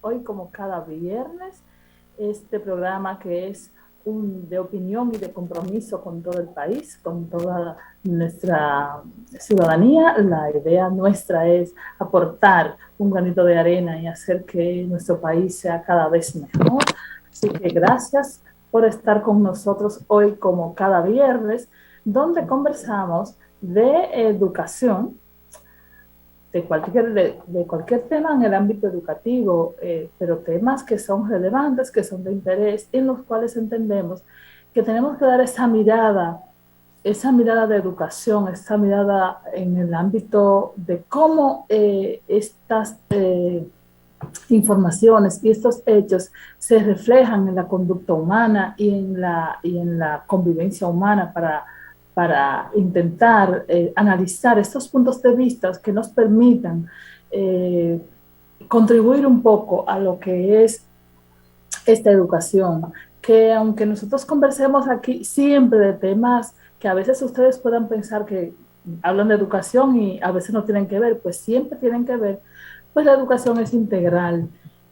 Hoy, como cada viernes, este programa que es de opinión y de compromiso con todo el país, con toda nuestra ciudadanía. La idea nuestra es aportar un granito de arena y hacer que nuestro país sea cada vez mejor. Así que gracias por estar con nosotros hoy, como cada viernes, donde conversamos de educación, de cualquier tema en el ámbito educativo, pero temas que son relevantes, que son de interés, en los cuales entendemos que tenemos que dar esa mirada de educación, esa mirada en el ámbito de cómo estas informaciones y estos hechos se reflejan en la conducta humana y en la convivencia humana para intentar analizar estos puntos de vista que nos permitan contribuir un poco a lo que es esta educación, que aunque nosotros conversemos aquí siempre de temas que a veces ustedes puedan pensar que hablan de educación y a veces no tienen que ver, pues siempre tienen que ver, pues la educación es integral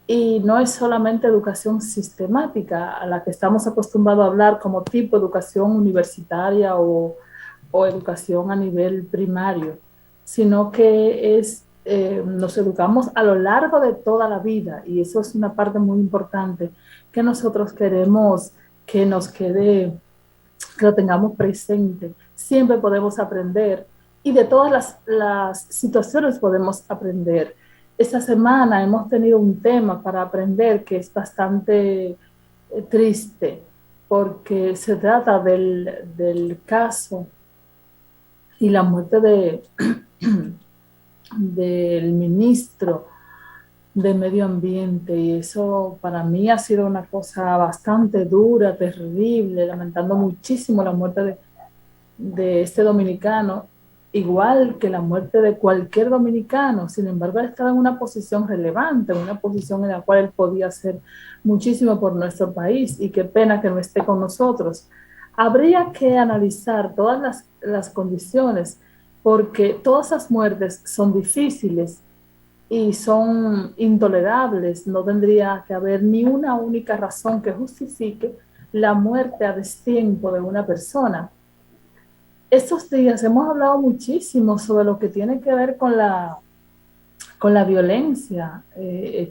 y no es solamente educación sistemática a la que estamos acostumbrados a hablar como tipo educación universitaria o educación a nivel primario, sino que nos educamos a lo largo de toda la vida y eso es una parte muy importante que nosotros queremos que nos quede, que lo tengamos presente. Siempre podemos aprender y de todas las situaciones podemos aprender. Esta semana hemos tenido un tema para aprender que es bastante triste porque se trata del caso y la muerte del ministro de Medio Ambiente, y eso para mí ha sido una cosa bastante dura, terrible, lamentando muchísimo la muerte de este dominicano, igual que la muerte de cualquier dominicano. Sin embargo, él estaba en una posición relevante, en una posición en la cual él podía hacer muchísimo por nuestro país, y qué pena que no esté con nosotros. Habría que analizar todas las condiciones, porque todas esas muertes son difíciles y son intolerables. No tendría que haber ni una única razón que justifique la muerte a destiempo de una persona. Estos días hemos hablado muchísimo sobre lo que tiene que ver con la violencia.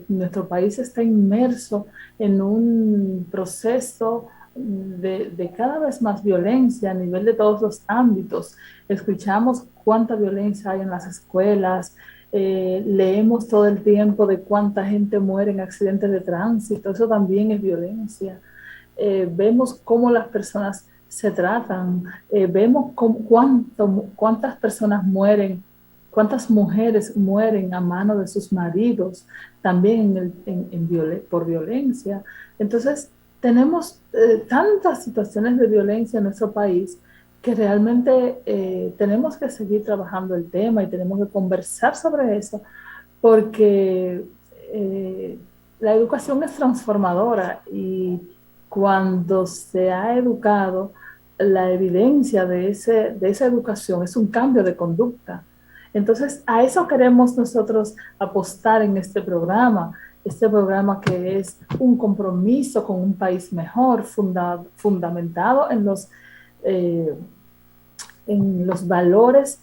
Nuestro país está inmerso en un proceso de cada vez más violencia a nivel de todos los ámbitos. Escuchamos cuánta violencia hay en las escuelas, leemos todo el tiempo de cuánta gente muere en accidentes de tránsito, eso también es violencia. Vemos cómo las personas se tratan, vemos cuántas personas mueren, cuántas mujeres mueren a mano de sus maridos, también por violencia. Entonces, tenemos tantas situaciones de violencia en nuestro país que realmente tenemos que seguir trabajando el tema y tenemos que conversar sobre eso, porque la educación es transformadora y cuando se ha educado, la evidencia de esa educación es un cambio de conducta. Entonces, a eso queremos nosotros apostar en este programa que es un compromiso con un país mejor, fundamentado eh, en los valores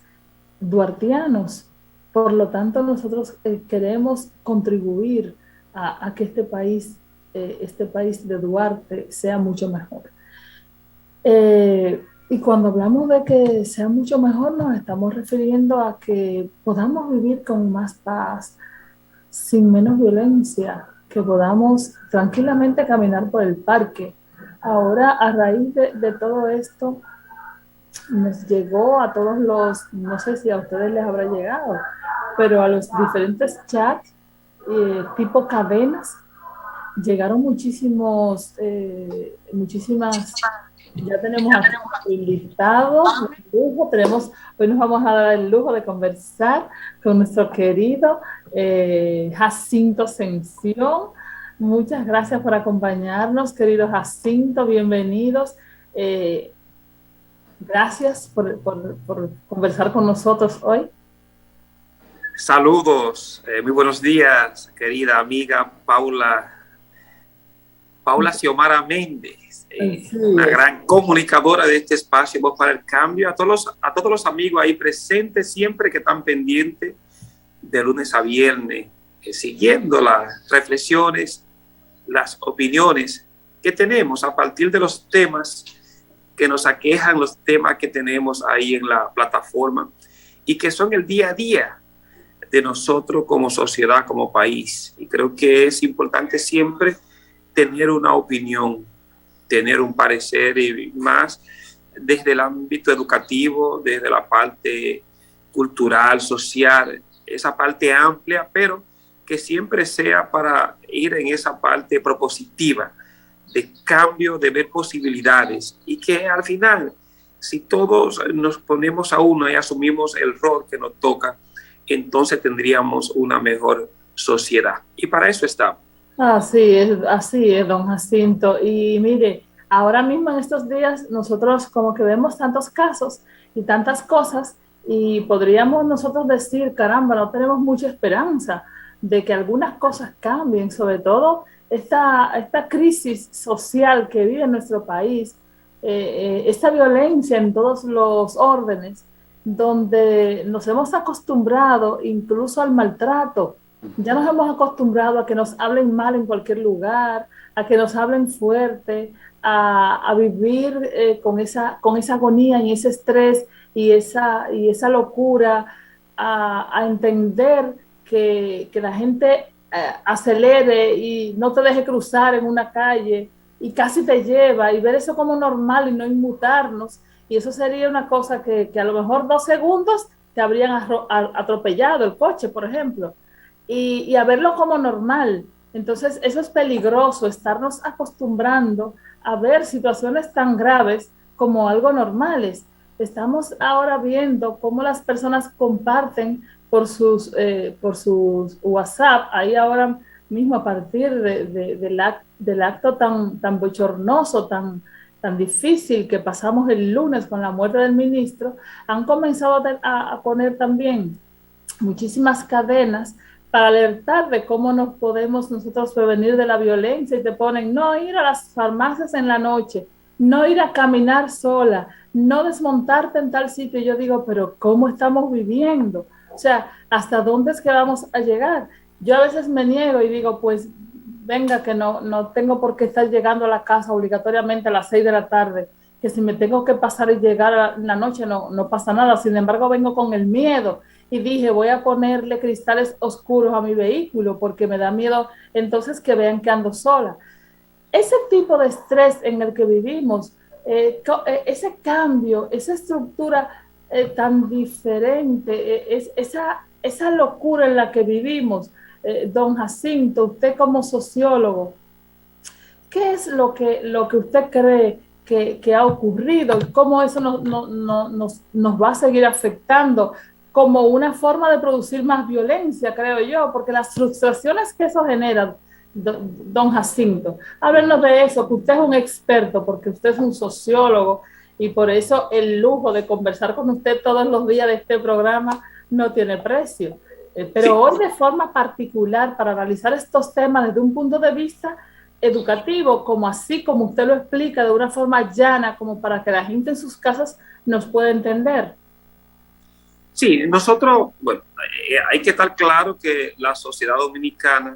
duartianos. Por lo tanto, nosotros queremos contribuir a que este país de Duarte sea mucho mejor. Y cuando hablamos de que sea mucho mejor, nos estamos refiriendo a que podamos vivir con más paz, sin menos violencia, que podamos tranquilamente caminar por el parque. Ahora, a raíz de todo esto, nos llegó a todos no sé si a ustedes les habrá llegado, pero a los diferentes chats, tipo cadenas, llegaron muchísimas, ya tenemos aquí el listado, el lujo, hoy nos vamos a dar el lujo de conversar con nuestro querido Jacinto Ascensión. Muchas gracias por acompañarnos, querido Jacinto, bienvenidos. Eh, Gracias por conversar con nosotros hoy. Saludos, muy buenos días, querida amiga Paula Xiomara Méndez, Así una es. gran comunicadora de este espacio Voz para el Cambio. A todos los amigos ahí presentes, siempre que están pendientes de lunes a viernes, siguiendo las reflexiones, las opiniones que tenemos a partir de los temas que nos aquejan, los temas que tenemos ahí en la plataforma y que son el día a día de nosotros como sociedad, como país. Y creo que es importante siempre tener una opinión, tener un parecer, y más desde el ámbito educativo, desde la parte cultural, social, esa parte amplia, pero que siempre sea para ir en esa parte propositiva de cambio, de ver posibilidades, y que al final, si todos nos ponemos a uno y asumimos el rol que nos toca, entonces tendríamos una mejor sociedad. Y para eso estamos. Así es, don Jacinto. Y mire, ahora mismo en estos días nosotros como que vemos tantos casos y tantas cosas y podríamos nosotros decir, caramba, no tenemos mucha esperanza de que algunas cosas cambien, sobre todo esta crisis social que vive nuestro país, esta violencia en todos los órdenes, donde nos hemos acostumbrado incluso al maltrato. Ya nos hemos acostumbrado a que nos hablen mal en cualquier lugar, a que nos hablen fuerte, a vivir con esa agonía y ese estrés y esa locura, a entender que la gente acelere y no te deje cruzar en una calle y casi te lleva, y ver eso como normal y no inmutarnos. Y eso sería una cosa que a lo mejor 2 segundos te habrían atropellado el coche, por ejemplo, y a verlo como normal. Entonces, eso es peligroso, estarnos acostumbrando a ver situaciones tan graves como algo normales. Estamos ahora viendo cómo las personas comparten por sus WhatsApp, ahí ahora mismo a partir del acto tan bochornoso, tan difícil que pasamos el lunes con la muerte del ministro, han comenzado a poner también muchísimas cadenas para alertar de cómo nos podemos nosotros prevenir de la violencia, y te ponen no ir a las farmacias en la noche, no ir a caminar sola, no desmontarte en tal sitio. Y yo digo, pero ¿cómo estamos viviendo? O sea, ¿hasta dónde es que vamos a llegar? Yo a veces me niego y digo, pues venga, que no tengo por qué estar llegando a la casa obligatoriamente a las 6 de la tarde, que si me tengo que pasar y llegar en la noche no pasa nada. Sin embargo, vengo con el miedo y dije, voy a ponerle cristales oscuros a mi vehículo porque me da miedo entonces que vean que ando sola. Ese tipo de estrés en el que vivimos, ese cambio, esa estructura tan diferente, esa locura en la que vivimos, don Jacinto, usted como sociólogo, ¿qué es lo que usted cree que ha ocurrido y cómo eso nos va a seguir afectando como una forma de producir más violencia, creo yo? Porque las frustraciones que eso genera, don Jacinto, háblenos de eso, que usted es un experto, porque usted es un sociólogo, y por eso el lujo de conversar con usted todos los días de este programa no tiene precio. Pero Sí, hoy de forma particular, para analizar estos temas desde un punto de vista educativo, como así como usted lo explica, de una forma llana, como para que la gente en sus casas nos pueda entender. sí, nosotros, bueno, hay que estar claro que la sociedad dominicana,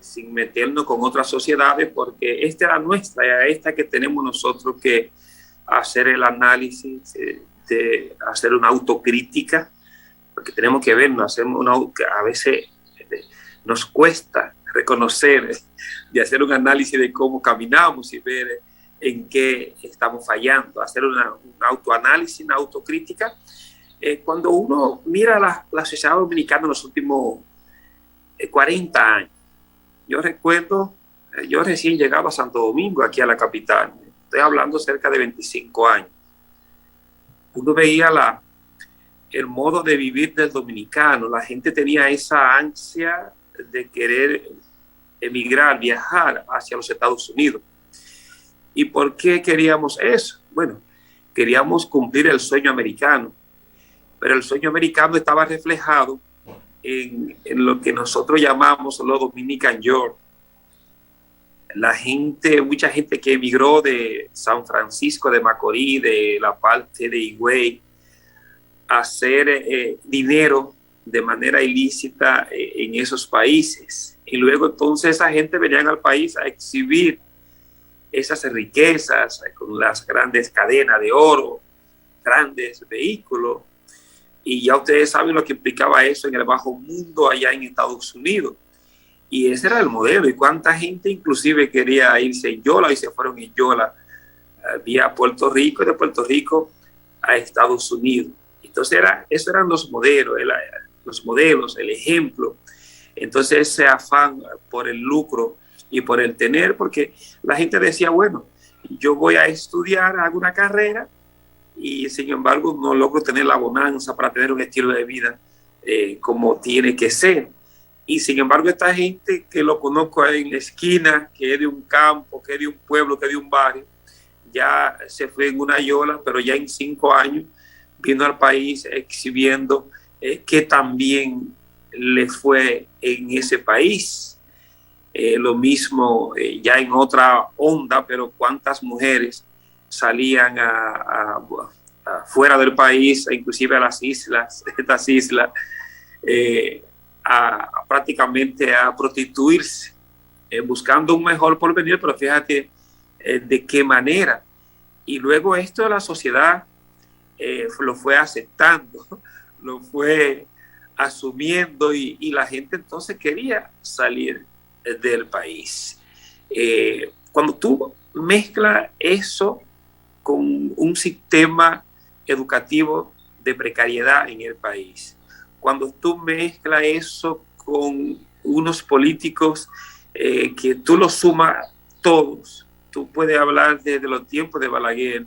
sin meternos con otras sociedades, porque esta es la nuestra, esta que tenemos nosotros que hacer el análisis, de hacer una autocrítica, porque tenemos que vernos, a veces nos cuesta reconocer, de hacer un análisis de cómo caminamos y ver en qué estamos fallando, hacer un autoanálisis, una autocrítica. Cuando uno mira la sociedad dominicana en los últimos 40 años, yo recuerdo, yo recién llegaba a Santo Domingo, aquí a la capital, estoy hablando cerca de 25 años, uno veía el modo de vivir del dominicano, la gente tenía esa ansia de querer emigrar, viajar hacia los Estados Unidos. ¿Y por qué queríamos eso? Bueno, queríamos cumplir el sueño americano, pero el sueño americano estaba reflejado en lo que nosotros llamamos los Dominican York. Mucha gente que emigró de San Francisco de Macorís, de la parte de Higüey, a hacer dinero de manera ilícita en esos países. Y luego entonces esa gente venían al país a exhibir esas riquezas con las grandes cadenas de oro, grandes vehículos. Y ya ustedes saben lo que implicaba eso en el bajo mundo allá en Estados Unidos. Y ese era el modelo. Y cuánta gente inclusive quería irse en Yola y se fueron en Yola vía Puerto Rico y de Puerto Rico a Estados Unidos. Entonces esos eran los modelos, el ejemplo. Entonces ese afán por el lucro y por el tener, porque la gente decía, bueno, yo voy a estudiar, hago una carrera y sin embargo no logro tener la bonanza para tener un estilo de vida como tiene que ser. Y sin embargo esta gente que lo conozco en la esquina, que es de un campo, que es de un pueblo, que es de un barrio, ya se fue en una yola, pero ya en 5 años vino al país exhibiendo que también le fue en ese país. Lo mismo ya en otra onda, pero cuántas mujeres salían fuera del país, inclusive a las islas, estas islas, prácticamente a prostituirse, buscando un mejor porvenir, pero fíjate de qué manera. Y luego esto la sociedad lo fue aceptando, lo fue asumiendo y la gente entonces quería salir del país. Cuando tú mezclas eso con un sistema educativo de precariedad en el país, cuando tú mezclas eso con unos políticos que tú los sumas todos, tú puedes hablar desde los tiempos de Balaguer,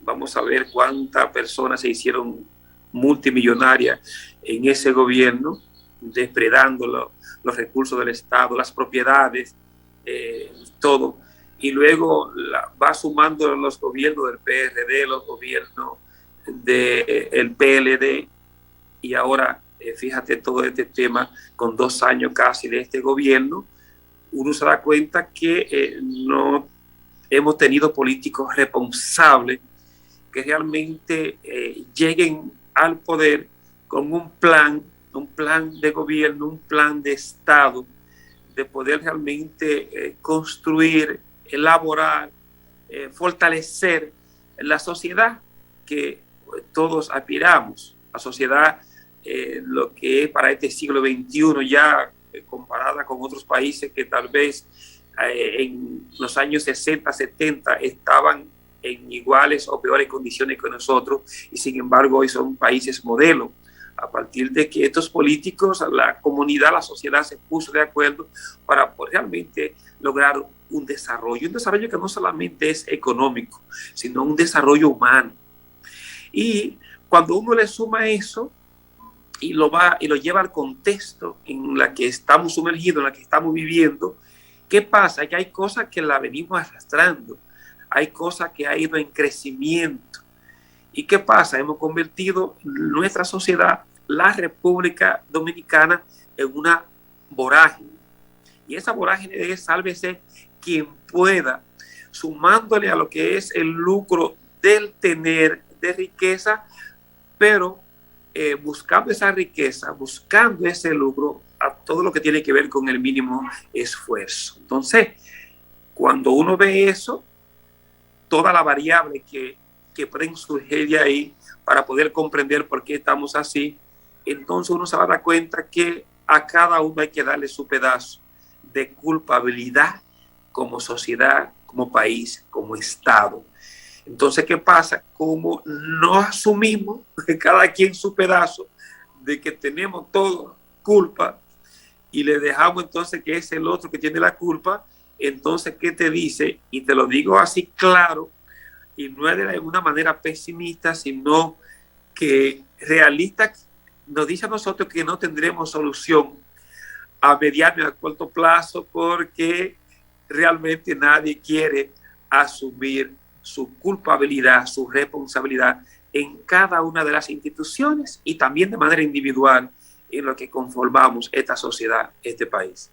vamos a ver cuántas personas se hicieron multimillonarias en ese gobierno, depredando los recursos del Estado, las propiedades, todo. Y luego va sumando los gobiernos del PRD, los gobiernos del PLD, y ahora, fíjate todo este tema, con 2 años casi de este gobierno, uno se da cuenta que no hemos tenido políticos responsables que realmente lleguen al poder con un plan de gobierno, un plan de Estado, de poder realmente construir, elaborar, fortalecer la sociedad que todos aspiramos, la sociedad, lo que es para este siglo XXI ya comparada con otros países que tal vez en los años 60, 70 estaban en iguales o peores condiciones que nosotros, y sin embargo hoy son países modelo, a partir de que estos políticos, la comunidad, la sociedad se puso de acuerdo para realmente lograr un desarrollo que no solamente es económico, sino un desarrollo humano. Y cuando uno le suma eso y lo lleva al contexto en la que estamos sumergidos, en la que estamos viviendo, ¿qué pasa? Que hay cosas que la venimos arrastrando, hay cosas que ha ido en crecimiento. ¿Y qué pasa? Hemos convertido nuestra sociedad, la República Dominicana, en una vorágine. Y esa vorágine es, sálvese quien pueda, sumándole a lo que es el lucro del tener de riqueza, pero buscando esa riqueza, buscando ese lucro a todo lo que tiene que ver con el mínimo esfuerzo. Entonces, cuando uno ve eso, toda la variable que pueden surgir de ahí para poder comprender por qué estamos así, entonces uno se va a dar cuenta que a cada uno hay que darle su pedazo de culpabilidad como sociedad, como país, como Estado. Entonces, ¿qué pasa? Como no asumimos cada quien su pedazo de que tenemos todo culpa y le dejamos entonces que es el otro que tiene la culpa, entonces, ¿qué te dice? Y te lo digo así claro, y no es de una manera pesimista, sino que realista, nos dice a nosotros que no tendremos solución a mediano y a corto plazo porque realmente nadie quiere asumir su culpabilidad, su responsabilidad en cada una de las instituciones y también de manera individual en lo que conformamos esta sociedad, este país.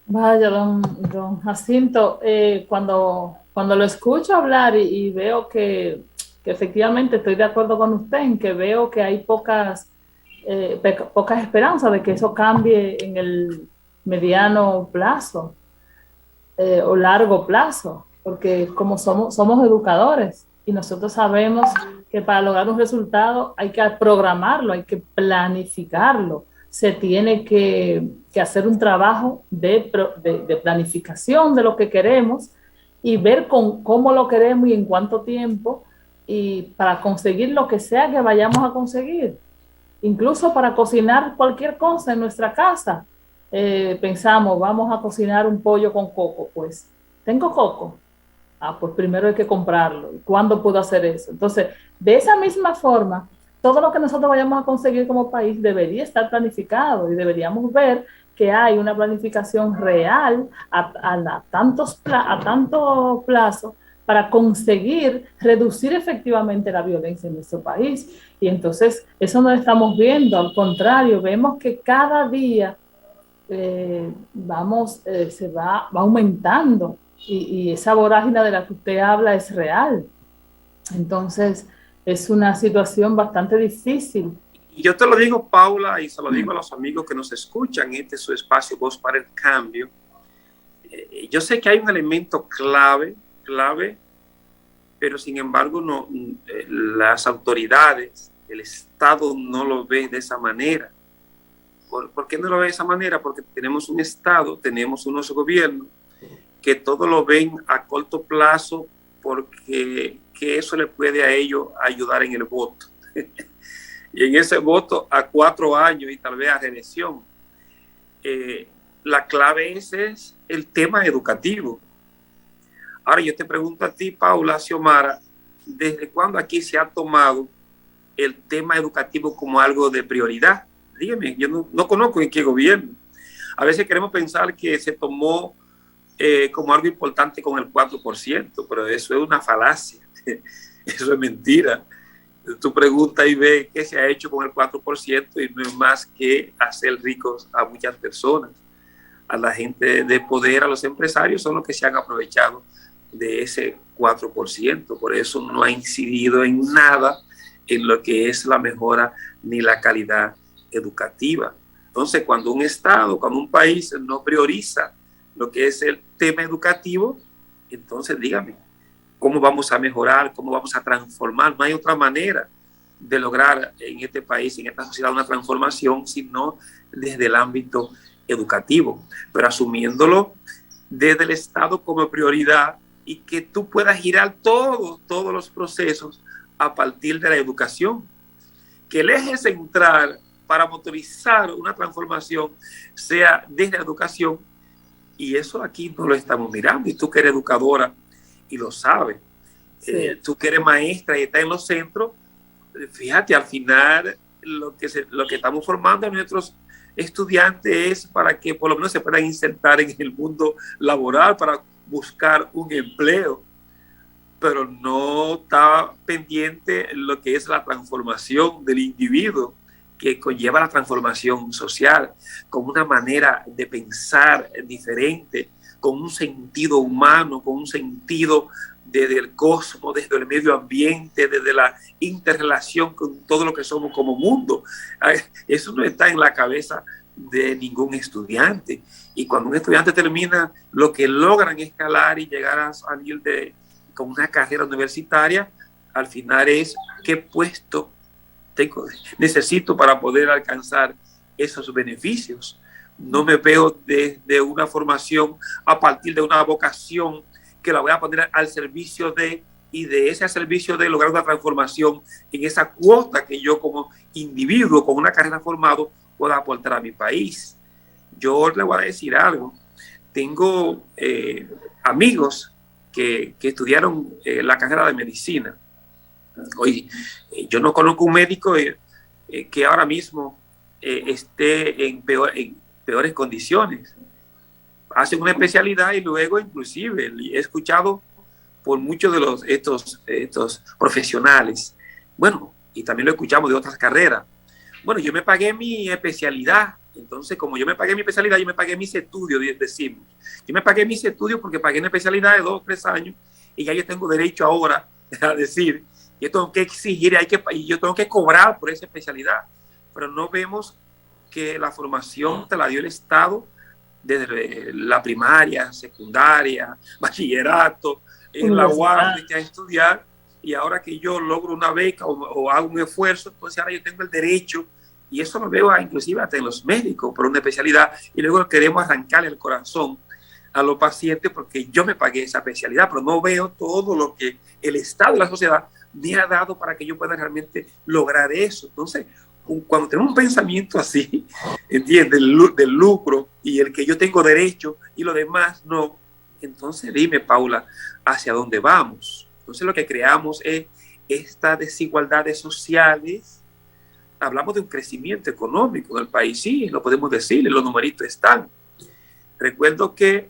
Vaya, don Jacinto, cuando lo escucho hablar y veo que efectivamente estoy de acuerdo con usted en que veo que hay pocas esperanzas de que eso cambie en el mediano plazo o largo plazo, porque como somos educadores y nosotros sabemos que para lograr un resultado hay que programarlo, hay que planificarlo, se tiene que hacer un trabajo de planificación de lo que queremos y ver cómo lo queremos y en cuánto tiempo, y para conseguir lo que sea que vayamos a conseguir, incluso para cocinar cualquier cosa en nuestra casa. Pensamos, vamos a cocinar un pollo con coco, pues, ¿tengo coco? Ah, pues primero hay que comprarlo. ¿Y cuándo puedo hacer eso? Entonces, de esa misma forma, todo lo que nosotros vayamos a conseguir como país debería estar planificado y deberíamos ver que hay una planificación real a tanto plazo para conseguir reducir efectivamente la violencia en nuestro país. Y entonces, eso no lo estamos viendo, al contrario, vemos que cada día va aumentando y esa vorágine de la que usted habla es real. Entonces, es una situación bastante difícil. Y yo te lo digo, Paula, y se lo digo a los amigos que nos escuchan, este es su espacio Voz para el Cambio. Yo sé que hay un elemento clave, pero sin embargo las autoridades, el Estado no lo ve de esa manera. ¿Por qué no lo ve de esa manera? Porque tenemos un Estado, tenemos unos gobiernos que todo lo ven a corto plazo porque que eso le puede a ellos ayudar en el voto. Y en ese voto a 4 años y tal vez a reelección. La clave es el tema educativo. Ahora yo te pregunto a ti, Paula, Xiomara, ¿desde cuándo aquí se ha tomado el tema educativo como algo de prioridad? Dígame, yo no conozco en qué gobierno. A veces queremos pensar que se tomó como algo importante con el 4%, pero eso es una falacia, eso es mentira. Tú preguntas y ves qué se ha hecho con el 4% y no es más que hacer ricos a muchas personas. A la gente de poder, a los empresarios, son los que se han aprovechado de ese 4%. Por eso no ha incidido en nada en lo que es la mejora ni la calidad educativa. Entonces, cuando un Estado, cuando un país no prioriza lo que es el tema educativo, entonces dígame, ¿cómo vamos a mejorar? ¿Cómo vamos a transformar? No hay otra manera de lograr en este país, en esta sociedad, una transformación, sino desde el ámbito educativo, pero asumiéndolo desde el Estado como prioridad y que tú puedas girar todos los procesos a partir de la educación. Que el eje central para motorizar una transformación sea desde la educación, y eso aquí no lo estamos mirando, y tú que eres educadora y lo sabes, sí. Tú que eres maestra y estás en los centros, fíjate, al final lo que estamos formando a nuestros estudiantes es para que por lo menos se puedan insertar en el mundo laboral, para buscar un empleo, pero no está pendiente lo que es la transformación del individuo, que conlleva la transformación social, con una manera de pensar diferente, con un sentido humano, con un sentido desde el cosmos, desde el medio ambiente, desde la interrelación con todo lo que somos como mundo. Eso no está en la cabeza de ningún estudiante. Y cuando un estudiante termina, lo que logran escalar y llegar a salir con una carrera universitaria, al final es qué puesto necesito para poder alcanzar esos beneficios. No me veo desde una formación a partir de una vocación que la voy a poner al servicio y de ese servicio de lograr una transformación en esa cuota que yo como individuo con una carrera formado pueda aportar a mi país. Yo le voy a decir algo. Tengo amigos que estudiaron la carrera de medicina. Oye, yo no conozco un médico que ahora mismo esté en peores condiciones. Hacen una especialidad y luego inclusive he escuchado por muchos de estos profesionales, bueno, y también lo escuchamos de otras carreras. Bueno, yo me pagué mi especialidad. Entonces, como yo me pagué mi especialidad, yo me pagué mis estudios, decimos. Yo me pagué mis estudios porque pagué una especialidad de 2 o 3 años y ya yo tengo derecho ahora a decir, yo tengo que exigir y yo tengo que cobrar por esa especialidad. Pero no vemos que la formación te la dio el Estado desde la primaria, secundaria, bachillerato, en la UAS, a estudiar, y ahora que yo logro una beca o hago un esfuerzo, entonces ahora yo tengo el derecho, y eso lo veo inclusive hasta en los médicos por una especialidad, y luego queremos arrancarle el corazón a los pacientes porque yo me pagué esa especialidad, pero no veo todo lo que el Estado y la sociedad me ha dado para que yo pueda realmente lograr eso. Entonces, cuando tenemos un pensamiento así, ¿entiendes? Del lucro y el que yo tengo derecho y lo demás no, entonces dime, Paula, ¿hacia dónde vamos? Entonces lo que creamos es estas desigualdades sociales. Hablamos de un crecimiento económico del país, sí, lo podemos decir, los numeritos están. Recuerdo que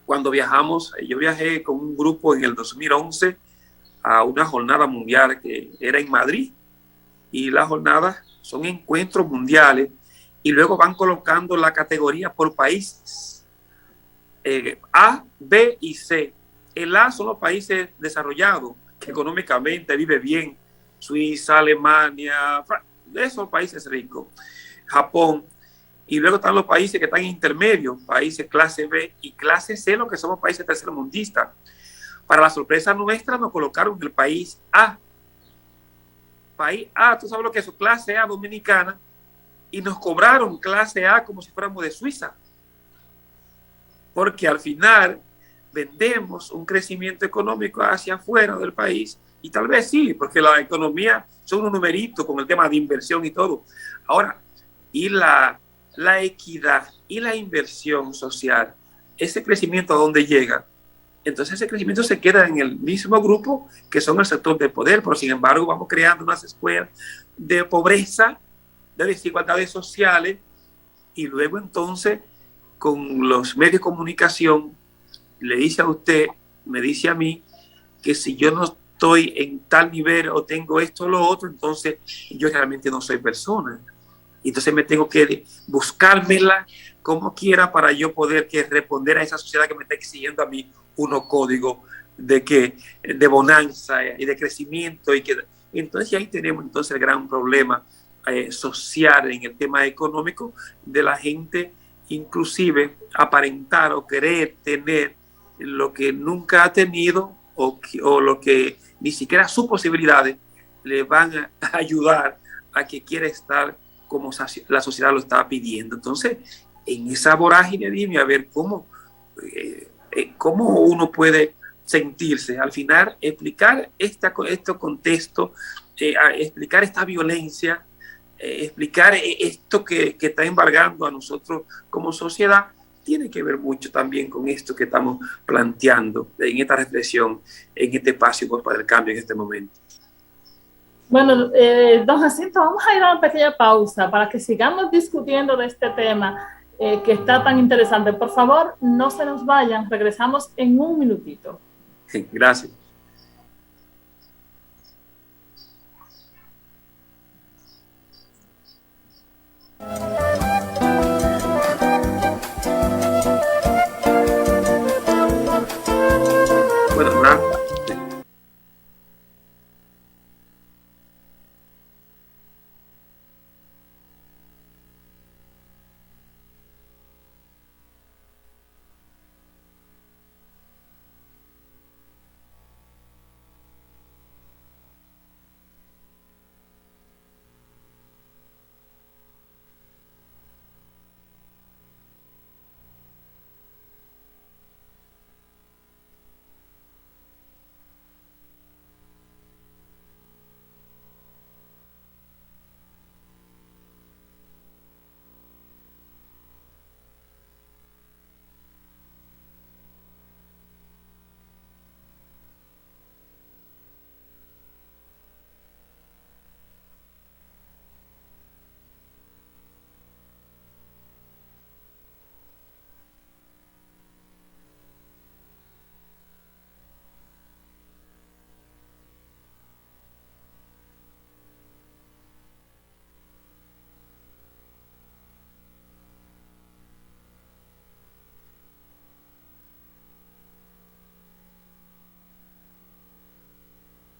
cuando viajamos, yo viajé con un grupo en el 2011 a una jornada mundial que era en Madrid, y las jornadas son encuentros mundiales y luego van colocando la categoría por países. A, B y C. El A son los países desarrollados, que económicamente vive bien. Suiza, Alemania, esos países ricos. Japón. Y luego están los países que están intermedios, países clase B y clase C, los que somos países tercermundistas. Para la sorpresa nuestra, nos colocaron en el país A. País A, tú sabes lo que es su clase A dominicana, y nos cobraron clase A como si fuéramos de Suiza. Porque al final vendemos un crecimiento económico hacia afuera del país, y tal vez sí, porque la economía son unos numeritos con el tema de inversión y todo. Ahora, y la equidad y la inversión social, ese crecimiento a dónde llega. Entonces ese crecimiento se queda en el mismo grupo que son el sector de poder, pero sin embargo vamos creando unas escuelas de pobreza, de desigualdades sociales, y luego entonces con los medios de comunicación le dice a usted, me dice a mí, que si yo no estoy en tal nivel o tengo esto o lo otro, entonces yo realmente no soy persona. Entonces me tengo que buscármela como quiera para yo poder responder a esa sociedad que me está exigiendo a mí unos códigos de bonanza y de crecimiento. Entonces ahí tenemos entonces el gran problema social en el tema económico de la gente, inclusive aparentar o querer tener lo que nunca ha tenido o lo que ni siquiera sus posibilidades le van a ayudar a que quiera estar como la sociedad lo está pidiendo. Entonces, en esa vorágine, dime a ver cómo uno puede sentirse. Al final, explicar este contexto, explicar esta violencia, explicar esto que está embargando a nosotros como sociedad, tiene que ver mucho también con esto que estamos planteando en esta reflexión, en este espacio para el cambio en este momento. Bueno, don Jacinto, vamos a ir a una pequeña pausa para que sigamos discutiendo de este tema que está tan interesante. Por favor, no se nos vayan, regresamos en un minutito. Sí, gracias.